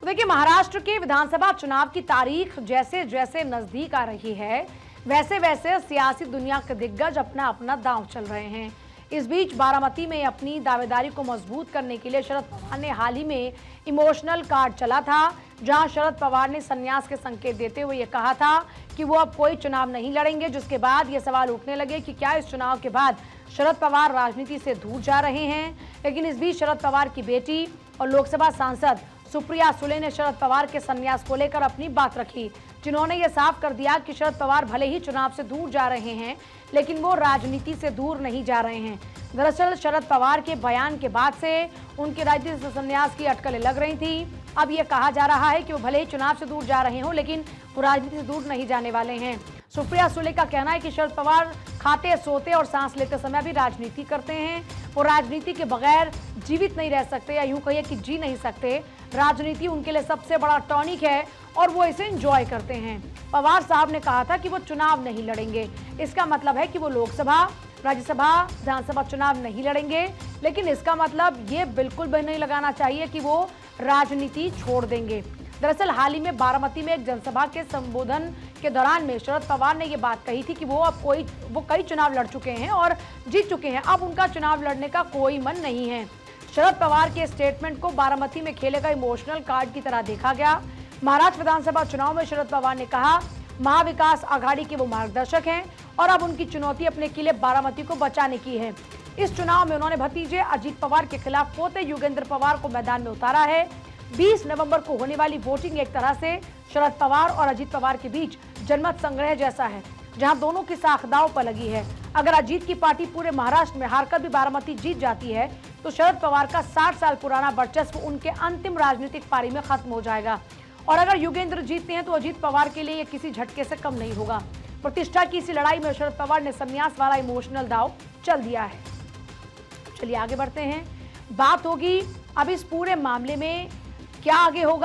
देखिए, महाराष्ट्र के विधानसभा चुनाव की तारीख जैसे जैसे नजदीक आ रही है, वैसे वैसे सियासी दुनिया के दिग्गज अपना अपना दांव चल रहे हैं। इस बीच बारामती में अपनी दावेदारी को मजबूत करने के लिए शरद पवार ने हाल ही में इमोशनल कार्ड चला था, जहां शरद पवार ने संन्यास के संकेत देते हुए ये कहा था कि वो अब कोई चुनाव नहीं लड़ेंगे। जिसके बाद ये सवाल उठने लगे कि क्या इस चुनाव के बाद शरद पवार राजनीति से दूर जा रहे हैं। लेकिन इस बीच शरद पवार की बेटी और लोकसभा सांसद सुप्रिया सुले ने शरद पवार के संन्यास को लेकर अपनी बात रखी, जिन्होंने ये साफ कर दिया कि शरद पवार भले ही चुनाव से दूर जा रहे हैं, लेकिन वो राजनीति से दूर नहीं जा रहे हैं। दरअसल शरद पवार के बयान के बाद से उनके राजनीति से संन्यास की अटकलें लग रही थी। अब ये कहा जा रहा है कि वो भले ही चुनाव से दूर जा रहे हों, लेकिन वो राजनीति से दूर नहीं जाने वाले हैं। सुप्रिया सुले का कहना है कि शरद पवार खाते, सोते और सांस लेते समय भी राजनीति करते हैं। वो राजनीति के बगैर जीवित नहीं रह सकते, या यूं कहिए कि जी नहीं सकते। राजनीति उनके लिए सबसे बड़ा टॉनिक है और वो इसे एंजॉय करते हैं। पवार साहब ने कहा था कि वो चुनाव नहीं लड़ेंगे। इसका मतलब है कि वो लोकसभा, राज्यसभा, विधानसभा चुनाव नहीं लड़ेंगे, लेकिन इसका मतलब ये बिल्कुल भी नहीं लगाना चाहिए कि वो राजनीति छोड़ देंगे। दरअसल हाल ही में बारामती में एक जनसभा के संबोधन के दौरान में शरद पवार ने ये बात कही थी कि वो कई चुनाव लड़ चुके हैं और जीत चुके हैं, अब उनका चुनाव लड़ने का कोई मन नहीं है। शरद पवार के स्टेटमेंट को बारामती में खेले गए इमोशनल कार्ड की तरह देखा गया। महाराष्ट्र विधानसभा चुनाव में शरद पवार ने कहा महाविकास आघाड़ी के वो मार्गदर्शक हैं और अब उनकी चुनौती अपने किले बारामती को बचाने की है। इस चुनाव में उन्होंने भतीजे अजीत पवार के खिलाफ पोते युगेंद्र पवार को मैदान में उतारा है। 20 नवंबर को होने वाली वोटिंग एक तरह से शरद पवार और अजीत पवार के बीच जनमत संग्रह जैसा है, जहां दोनों की साख दांव पर लगी है। अगर अजीत की पार्टी पूरे महाराष्ट्र में हारकर भी बारामती जीत जाती है, तो शरद पवार का 60 साल पुराना वर्चस्व उनके अंतिम राजनीतिक पारी में खत्म हो जाएगा। और अगर युगेंद्र जीतते हैं तो अजीत पवार के लिए ये किसी झटके से कम नहीं होगा। प्रतिष्ठा की इसी लड़ाई में शरद पवार ने संन्यास वाला इमोशनल दांव चल दिया है। चलिए आगे बढ़ते हैं। बात होगी अब इस पूरे मामले में क्या आगे होगा।